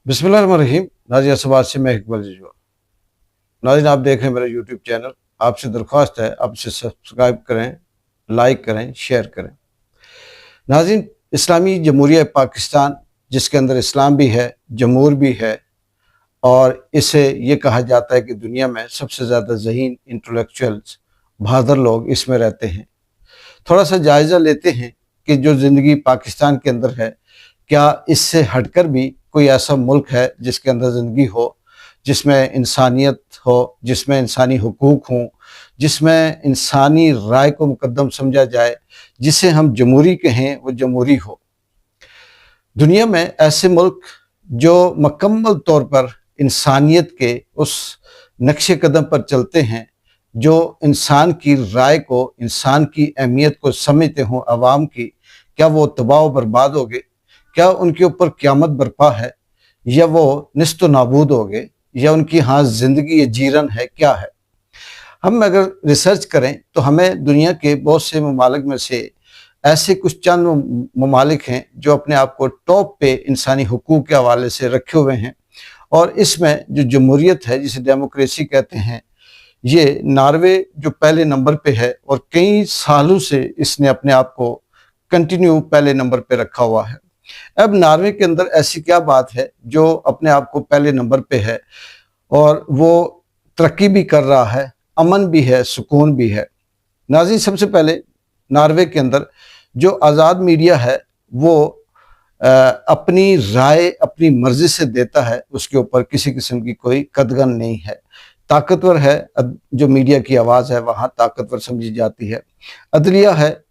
बिस्मिल्लाहिर्रहमानिर्रहीम। नाज़रीन अस्सलाम से मैं इकबाल जजवा। नाज़रीन आप देख रहे हैं मेरा यूट्यूब चैनल। आपसे दरख्वास्त है आप इसे सब्सक्राइब करें, लाइक करें, शेयर करें। नाज़रीन इस्लामी जमहूरिया पाकिस्तान जिसके अंदर इस्लाम भी है, जमहूर भी है और इसे ये कहा जाता है कि दुनिया में सबसे ज़्यादा ज़हीन इंटेलेक्चुअल्स बहादुर लोग इसमें रहते हैं। थोड़ा सा जायज़ा लेते हैं कि जो ज़िंदगी पाकिस्तान के अंदर है, क्या इससे हटकर भी कोई ऐसा मुल्क है जिसके अंदर ज़िंदगी हो, जिसमें इंसानियत हो, जिसमें इंसानी हुकूक हों, जिसमें इंसानी राय को मुकद्दम समझा जाए, जिसे हम जमहूरी कहें वो जमहूरी हो। दुनिया में ऐसे मुल्क जो मुकम्मल तौर पर इंसानियत के उस नक्शे कदम पर चलते हैं, जो इंसान की राय को, इंसान की अहमियत को समझते हों अवाम की, क्या वो तबाह बर्बाद हो गए? क्या उनके ऊपर क़यामत बर्पा है या वो निस्त नाबूद हो गए या उनकी हाँ ज़िंदगी ये जीरन है, क्या है? हम अगर रिसर्च करें तो हमें दुनिया के बहुत से ममालिक में से ऐसे कुछ चंद ममालिक हैं जो अपने आप को टॉप पे इंसानी हुकूक के हवाले से रखे हुए हैं और इसमें जो जमहूरियत है जिसे डेमोक्रेसी कहते हैं, ये नॉर्वे जो पहले नंबर पे है और कई सालों से इसने अपने आप को कंटिन्यू पहले नंबर पे रखा हुआ है। अब नॉर्वे के अंदर ऐसी क्या बात है जो अपने आप को पहले नंबर पे है और वो तरक्की भी कर रहा है, अमन भी है, सुकून भी है। नाज़रीन सबसे पहले नॉर्वे के अंदर जो आज़ाद मीडिया है वो अपनी राय अपनी मर्जी से देता है, उसके ऊपर किसी किस्म की कोई कदगन नहीं है। ताकतवर है, जो मीडिया की आवाज़ है वहाँ ताकतवर समझी जाती है। अदलिया है,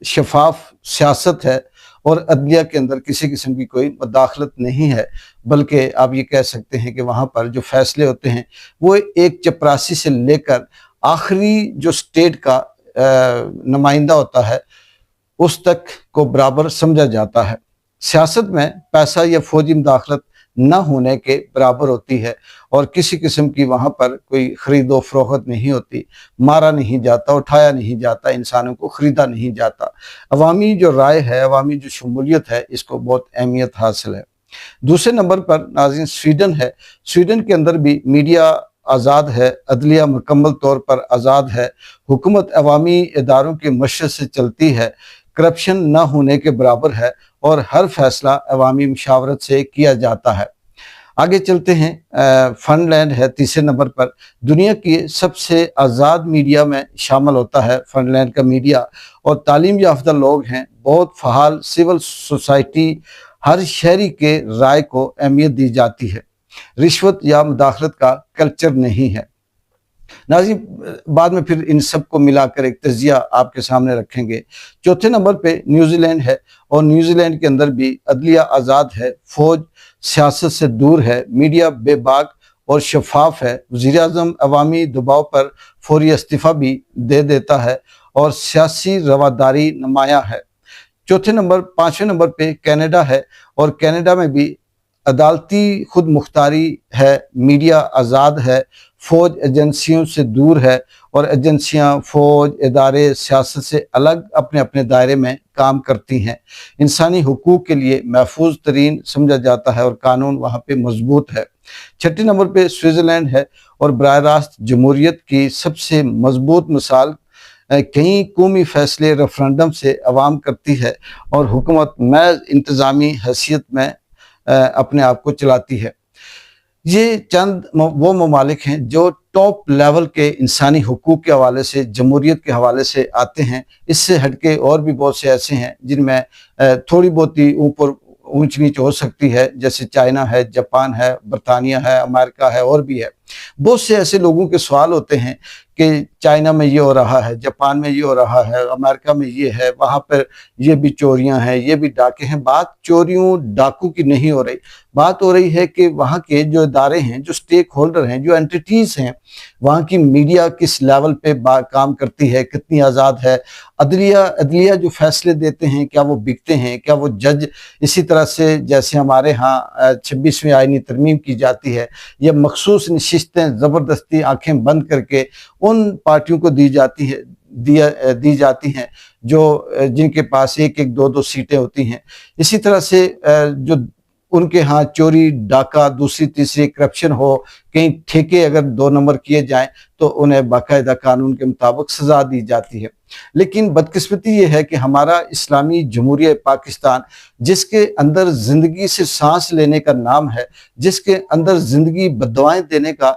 शफाफ सियासत है और अदलिया के अंदर किसी किस्म की कोई मुदाखलत नहीं है, बल्कि आप ये कह सकते हैं कि वहाँ पर जो फैसले होते हैं वो एक चपरासी से लेकर आखिरी जो स्टेट का नुमाइंदा होता है उस तक को बराबर समझा जाता है। सियासत में पैसा या फौजी मुदाखलत न होने के बराबर होती है और किसी किस्म की वहाँ पर कोई ख़रीदो फरोख्त नहीं होती, मारा नहीं जाता, उठाया नहीं जाता, इंसानों को ख़रीदा नहीं जाता। अवामी जो राय है, अवामी जो शमूलियत है, इसको बहुत अहमियत हासिल है। दूसरे नंबर पर नाज़रीन स्वीडन है। स्वीडन के अंदर भी मीडिया आज़ाद है, अदलिया मुकम्मल तौर पर आज़ाद है, हुकूमत अवामी इदारों की मशरत से चलती है, करप्शन न होने के बराबर है और हर फैसला अवामी मुशावरत से किया जाता है। आगे चलते हैं, फ़िनलैंड है तीसरे नंबर पर। दुनिया की सबसे आज़ाद मीडिया में शामिल होता है फ़िनलैंड का मीडिया और तालीम याफ्ता लोग हैं, बहुत फ़हाल सिविल सोसाइटी, हर शहरी के राय को अहमियत दी जाती है, रिश्वत या मुदाखलत का कल्चर नहीं है। नाज़रीन बाद में फिर इन सब को मिलाकर एक तजिया आपके सामने रखेंगे। चौथे नंबर पे न्यूजीलैंड है और न्यूजीलैंड के अंदर भी अदलिया आज़ाद है, फ़ौज सियासत से दूर है, मीडिया बेबाक और शफाफ है, वज़ीर-ए-आज़म अवामी दबाव पर फौरी इस्तीफ़ा भी दे देता है और सियासी रवादारी नुमायाँ है। पाँचवें नंबर पे कनाडा है और कनाडा में भी अदालती खुद मुख्तारी है, मीडिया आज़ाद है, फ़ौज एजेंसियों से दूर है और एजेंसियां, फ़ौज, इदारे सियासत से अलग अपने अपने दायरे में काम करती हैं। इंसानी हुकूक के लिए महफूज तरीन समझा जाता है और कानून वहाँ पे मजबूत है। छठे नंबर पे स्विट्ज़रलैंड है और बराह रास्त जमहूरियत की सबसे मजबूत मिसाल कई कौमी फैसले रेफरेंडम से अवाम करती है और हुकूमत महज इंतज़ामी हैसियत में अपने आप को चलाती है। ये चंद वो ममालिक हैं जो टॉप लेवल के इंसानी हुकूक के हवाले से, जमहूरियत के हवाले से आते हैं। इससे हटके और भी बहुत से ऐसे हैं जिनमें थोड़ी बहुत ही ऊपर ऊंच नीच हो सकती है, जैसे चाइना है, जापान है, बरतानिया है, अमेरिका है और भी है। बहुत से ऐसे लोगों के सवाल होते हैं कि चाइना में ये हो रहा है, जापान में ये हो रहा है, अमेरिका में ये है, वहाँ पर ये भी चोरियां हैं, ये भी डाके हैं। बात चोरियों डाकू की नहीं हो रही, बात हो रही है कि वहाँ के जो इदारे हैं, जो स्टेक होल्डर हैं, जो एंटिटीज़ हैं, वहाँ की मीडिया किस लेवल पे काम करती है, कितनी आज़ाद है। अदलिया जो फैसले देते हैं क्या वो बिकते हैं, क्या वो जज इसी तरह से जैसे हमारे यहाँ 26वीं आईनी तरमीम की जाती है या मखसूस नशिस्तें ज़बरदस्ती आंखें बंद करके उन पार्टियों को दी जाती हैं जो जिनके पास एक एक दो दो सीटें होती हैं। इसी तरह से जो उनके यहाँ चोरी डाका दूसरी तीसरी करप्शन हो, कहीं ठेके अगर 2 नंबर किए जाएं तो उन्हें बाकायदा कानून के मुताबिक सजा दी जाती है। लेकिन बदकिस्मती ये है कि हमारा इस्लामी जमहूरिया पाकिस्तान, जिसके अंदर जिंदगी से सांस लेने का नाम है, जिसके अंदर जिंदगी बददुआएं देने का,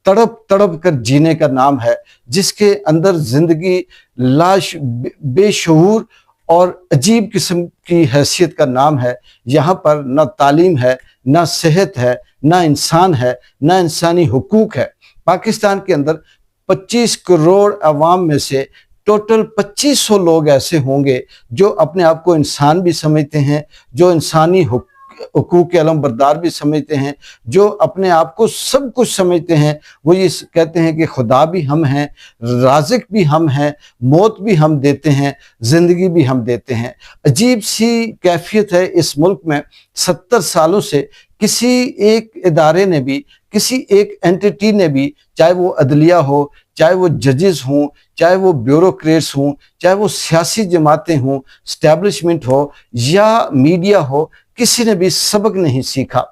तड़प तड़प कर जीने का नाम है, जिसके अंदर जिंदगी लाश बेशऊर और अजीब किस्म की हैसियत का नाम है, यहाँ पर ना तालीम है, ना सेहत है, ना इंसान है, ना इंसानी हुकूक है। पाकिस्तान के अंदर 25 करोड़ अवाम में से टोटल 2500 लोग ऐसे होंगे जो अपने आप को इंसान भी समझते हैं, जो इंसानी हुकूक के अलम बरदार भी समझते हैं, जो अपने आप को सब कुछ समझते हैं। वो ये कहते हैं कि खुदा भी हम हैं, राज़िक भी हम हैं, मौत भी हम देते हैं, ज़िंदगी भी हम देते हैं। अजीब सी कैफियत है इस मुल्क में। 70 सालों से किसी एक इदारे ने भी, किसी एक एंटिटी ने भी, चाहे वो अदलिया हो, चाहे वो जजेस हों, चाहे वो ब्यूरोक्रेट्स हों, चाहे वो सियासी जमातें हों, स्टैब्लिशमेंट हो या मीडिया हो, किसी ने भी सबक नहीं सीखा।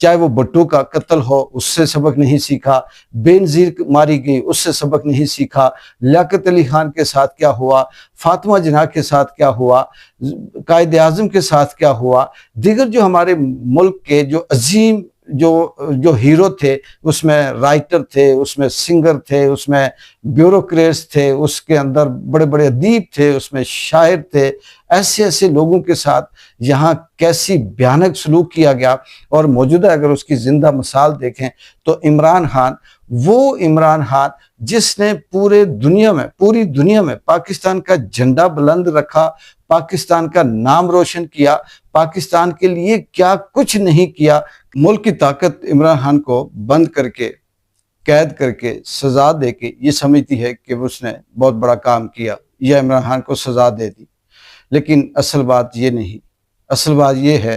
चाहे वो भुट्टो का कत्ल हो, उससे सबक नहीं सीखा, बेनज़ीर मारी गई, उससे सबक नहीं सीखा, लियाकत अली खान के साथ क्या हुआ, फातिमा जिन्ना के साथ क्या हुआ, कायद आज़म के साथ क्या हुआ, दीगर जो हमारे मुल्क के जो अजीम जो हीरो थे, उसमें राइटर थे, उसमें सिंगर थे, उसमें ब्यूरोक्रेट्स थे, उसके अंदर बड़े बड़े अदीब थे, उसमें शायर थे। ऐसे ऐसे लोगों के साथ यहाँ कैसी भयानक सलूक किया गया। और मौजूदा अगर उसकी जिंदा मिसाल देखें तो इमरान खान, वो इमरान खान जिसने पूरी दुनिया में पाकिस्तान का झंडा बुलंद रखा, पाकिस्तान का नाम रोशन किया, पाकिस्तान के लिए क्या कुछ नहीं किया। मुल्क की ताकत इमरान खान को बंद करके, कैद करके, सजा दे के ये समझती है कि उसने बहुत बड़ा काम किया या इमरान खान को सजा दे दी। लेकिन असल बात ये नहीं। असल बात ये है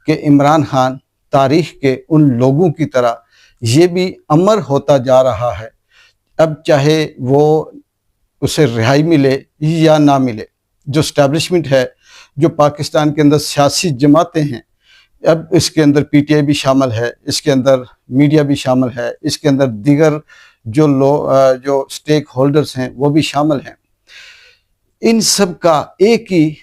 कि इमरान खान तारीख के उन लोगों की तरह ये भी अमर होता जा रहा है। अब चाहे वो उसे रिहाई मिले या ना मिले, जो स्टैब्लिशमेंट है, जो पाकिस्तान के अंदर सियासी जमातें हैं, अब इसके अंदर पीटीआई भी शामिल है, इसके अंदर मीडिया भी शामिल है, इसके अंदर दीगर जो स्टेक होल्डर्स हैं वो भी शामिल हैं। इन सब का एक ही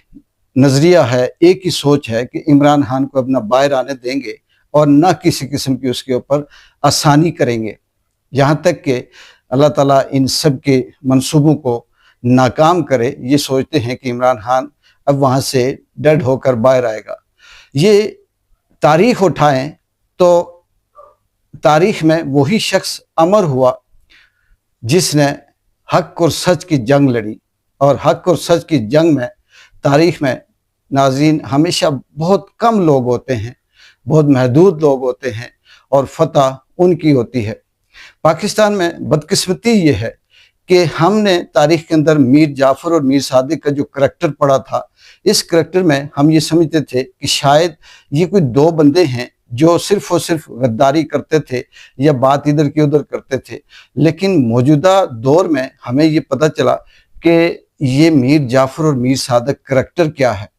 नज़रिया है, एक ही सोच है कि इमरान खान को अपना बाहर आने देंगे और ना किसी किस्म की उसके ऊपर आसानी करेंगे, यहाँ तक कि अल्लाह ताला इन सब के मंसूबों को नाकाम करे। ये सोचते हैं कि इमरान खान अब वहाँ से डेड होकर बाहर आएगा। ये तारीख उठाएं तो तारीख में वही शख्स अमर हुआ जिसने हक और सच की जंग लड़ी, और हक और सच की जंग में तारीख में नाज़रीन हमेशा बहुत कम लोग होते हैं, बहुत महदूद लोग होते हैं, और फतह उनकी होती है। पाकिस्तान में बदकिस्मती ये है कि हमने तारीख के अंदर मीर जाफ़र और मीर सादिक का जो करैक्टर पढ़ा था, इस करैक्टर में हम ये समझते थे कि शायद ये कोई 2 बंदे हैं जो सिर्फ और सिर्फ गद्दारी करते थे या बात इधर की उधर करते थे। लेकिन मौजूदा दौर में हमें ये पता चला कि ये मीर जाफ़र और मीर सादिक करैक्टर क्या है।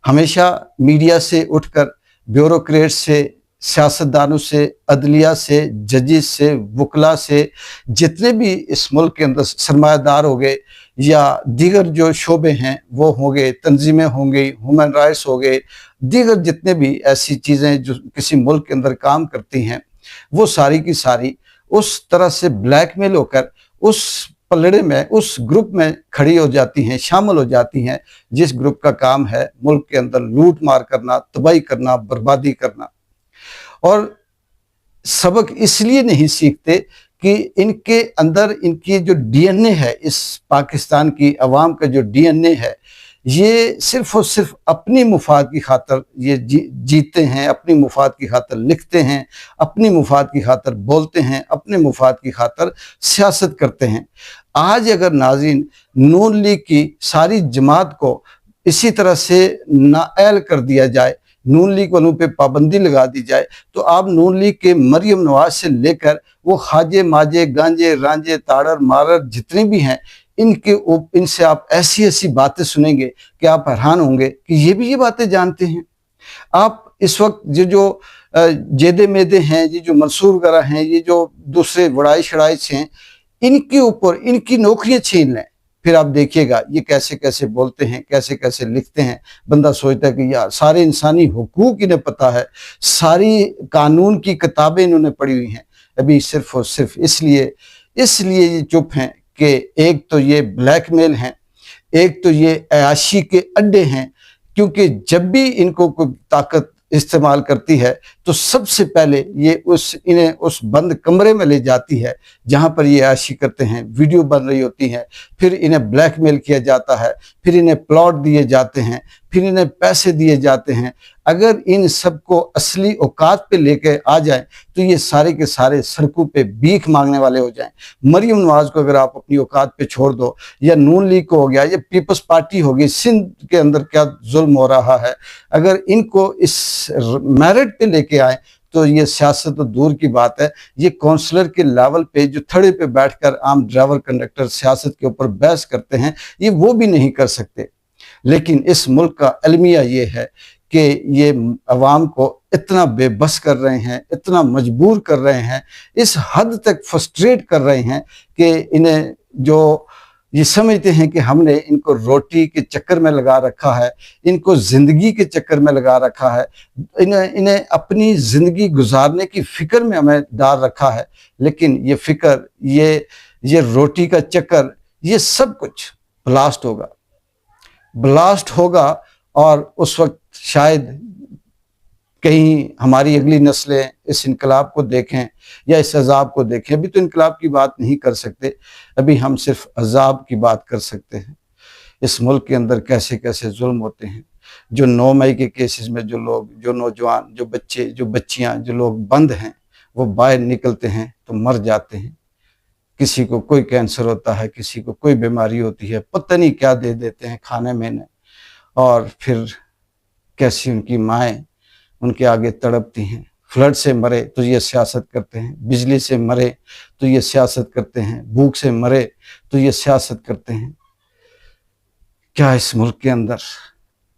हमेशा मीडिया से उठकर, ब्यूरोक्रेट से, सियासतदानों से, अदलिया से, जजेस से, वकला से, जितने भी इस मुल्क के अंदर सरमायादार हो गए या दीगर जो शोबे हैं वो हो गए, तंजीमें होंगी, ह्यूमन राइट्स हो गए, दीगर जितने भी ऐसी चीज़ें जो किसी मुल्क के अंदर काम करती हैं, वो सारी की सारी उस तरह से ब्लैकमेल होकर उस पलड़े में, उस ग्रुप में खड़ी हो जाती हैं, शामिल हो जाती हैं, जिस ग्रुप का काम है मुल्क के अंदर लूट मार करना, तबाही करना, बर्बादी करना। और सबक इसलिए नहीं सीखते कि इनके अंदर इनकी जो डीएनए है, इस पाकिस्तान की अवाम का जो डीएनए है, ये सिर्फ और सिर्फ अपनी मुफाद की खातर ये जीते हैं, अपनी मुफाद की खातर लिखते हैं, अपनी मुफाद की खातर बोलते हैं, अपने मुफाद की खातर सियासत करते हैं। आज अगर नाज़रीन नून लीग की सारी जमात को इसी तरह से नाअहल कर दिया जाए, नून लीग वालों पे पाबंदी लगा दी जाए, तो आप नून लीग के मरियम नवाज से लेकर वो खाजे माजे, गांजे, रांझे, ताड़र, मारर जितने भी हैं, इनसे आप ऐसी ऐसी बातें सुनेंगे कि आप हैरान होंगे कि ये भी ये बातें जानते हैं। आप इस वक्त ये जो जेदे मेदे हैं, ये जो मंसूर वगैरह हैं, ये जो दूसरे वड़ाई शड़ाई हैं, इनके ऊपर इनकी नौकरियां छीन लें, फिर आप देखिएगा ये कैसे कैसे बोलते हैं, कैसे कैसे लिखते हैं। बंदा सोचता है कि यार सारे इंसानी हुकूक इन्हें पता है, सारी कानून की किताबें इन्होंने पढ़ी हुई हैं, अभी सिर्फ और सिर्फ इसलिए ये चुप हैं कि एक तो ये ब्लैकमेल हैं, एक तो ये अयाशी के अड्डे हैं। क्योंकि जब भी इनको कोई ताकत इस्तेमाल करती है तो सबसे पहले ये इन्हें उस बंद कमरे में ले जाती है जहां पर ये अयाशी करते हैं, वीडियो बन रही होती है, फिर इन्हें ब्लैकमेल किया जाता है, फिर इन्हें प्लॉट दिए जाते हैं, फिर इन्हें पैसे दिए जाते हैं। अगर इन सबको असली औकात पे लेके आ जाए तो ये सारे के सारे सड़कों पे भीख मांगने वाले हो जाएं। मरियम नवाज को अगर आप अपनी औकात पे छोड़ दो, या नून लीग को हो गया, या पीपल्स पार्टी होगी, सिंध के अंदर क्या जुल्म हो रहा है, अगर इनको इस मेरिट पे लेके आए तो ये सियासत तो दूर की बात है, ये काउंसलर के लेवल पे जो थड़े पे बैठकर आम ड्राइवर कंडक्टर सियासत के ऊपर बहस करते हैं, ये वो भी नहीं कर सकते। लेकिन इस मुल्क का अलमिया ये है कि ये अवाम को इतना बेबस कर रहे हैं, इतना मजबूर कर रहे हैं, इस हद तक फ्रस्ट्रेट कर रहे हैं कि इन्हें जो ये समझते हैं कि हमने इनको रोटी के चक्कर में लगा रखा है, इनको जिंदगी के चक्कर में लगा रखा है, इन्हें अपनी जिंदगी गुजारने की फिक्र में हमें डाल रखा है। लेकिन ये फिक्र, ये रोटी का चक्कर, ये सब कुछ ब्लास्ट होगा और उस वक्त शायद कहीं हमारी अगली नस्लें इस इनकलाब को देखें या इस अजाब को देखें। अभी तो इनकलाब की बात नहीं कर सकते, अभी हम सिर्फ अजाब की बात कर सकते हैं। इस मुल्क के अंदर कैसे कैसे जुल्म होते हैं। जो 9 मई के केसेस में जो लोग, जो नौजवान, जो बच्चे, जो बच्चियां, जो लोग बंद हैं, वो बाहर निकलते हैं तो मर जाते हैं। किसी को कोई कैंसर होता है, किसी को कोई बीमारी होती है, पता नहीं क्या दे देते हैं खाने में, और फिर कैसी उनकी माएँ उनके आगे तड़पती हैं। फ्लड से मरे तो ये सियासत करते हैं, बिजली से मरे तो ये सियासत करते हैं, भूख से मरे तो ये सियासत करते हैं। क्या इस मुल्क के अंदर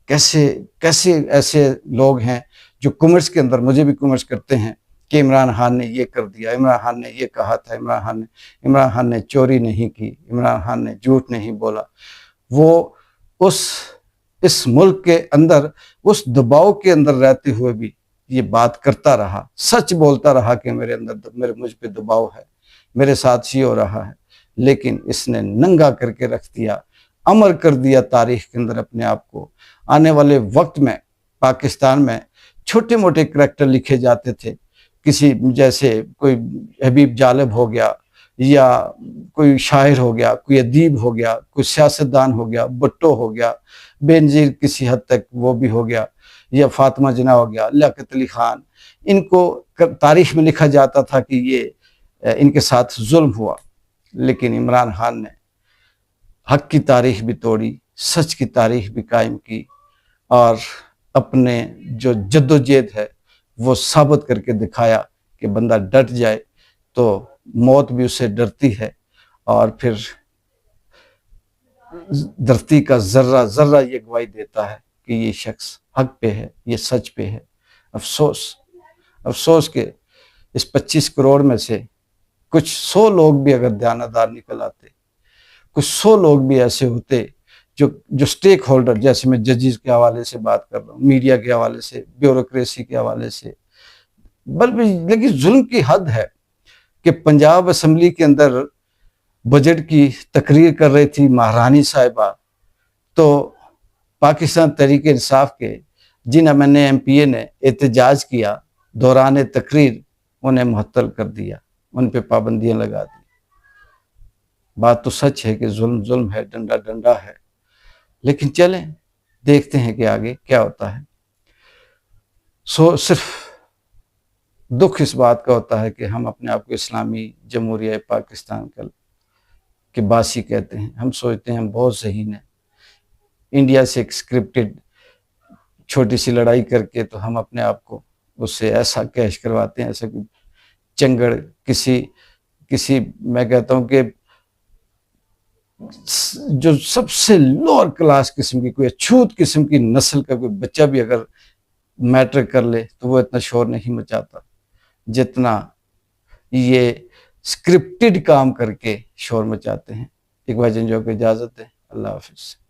कैसे कैसे ऐसे लोग हैं जो कॉमर्स के अंदर, मुझे भी कॉमर्स करते हैं कि इमरान खान ने ये कर दिया, इमरान खान ने ये कहा था, इमरान खान ने चोरी नहीं की, इमरान खान ने झूठ नहीं बोला। वो इस मुल्क के अंदर उस दबाव के अंदर रहते हुए भी ये बात करता रहा, सच बोलता रहा कि मुझ पे दबाव है, मेरे साथ ये हो रहा है। लेकिन इसने नंगा करके रख दिया, अमर कर दिया तारीख के अंदर अपने आप को। आने वाले वक्त में पाकिस्तान में छोटे मोटे करैक्टर लिखे जाते थे, किसी जैसे कोई हबीब जालिब हो गया, या कोई शायर हो गया, कोई अदीब हो गया, कोई सियासतदान हो गया, भुट्टो हो गया, बेनज़ीर किसी हद तक वो भी हो गया, या फातिमा जिन्ना हो गया, लियाकत अली खान। इनको तारीख में लिखा जाता था कि ये इनके साथ जुल्म हुआ। लेकिन इमरान खान ने हक की तारीख भी तोड़ी, सच की तारीख भी कायम की, और अपने जो जद्दोजहद है वो साबित करके दिखाया कि बंदा डट जाए तो मौत भी उससे डरती है। और फिर धरती का जर्रा जर्रा ये गवाही देता है कि ये शख्स हक पे है, ये सच पे है। अफसोस के इस 25 करोड़ में से कुछ 100 लोग भी अगर दयानतदार निकल आते, कुछ 100 लोग भी ऐसे होते जो स्टेक होल्डर, जैसे मैं जजेस के हवाले से बात कर रहा हूँ, मीडिया के हवाले से, ब्यूरोक्रेसी के हवाले से, लेकिन जुल्म की हद है कि पंजाब असम्बली के अंदर बजट की तकरीर कर रही थी महारानी साहिबा, तो पाकिस्तान तहरीक इंसाफ के जिन MNA-MPA ने एहतजाज किया दौरान तकरीर, उन्हें मुअत्तल कर दिया, उन पे पाबंदियां लगा दी। बात तो सच है कि जुल्म जुल्म है, डंडा डंडा है। लेकिन चलें देखते हैं कि आगे क्या होता है। सिर्फ दुख इस बात का होता है कि हम अपने आप को इस्लामी जमहूरिया पाकिस्तान के बासी कहते हैं। हम सोचते हैं हम बहुत ज़हीन हैं, इंडिया से एक स्क्रिप्टेड छोटी सी लड़ाई करके तो हम अपने आप को उससे ऐसा कैश करवाते हैं, ऐसा कि चंगड़ किसी मैं कहता हूँ कि जो सबसे लोअर क्लास किस्म की, कोई अछूत किस्म की नस्ल का कोई बच्चा भी अगर मैट्रिक कर ले तो वो इतना शोर नहीं मचाता जितना ये स्क्रिप्टेड काम करके शोर मचाते हैं। एक बार जो को इजाज़त है, अल्लाह हाफिज़।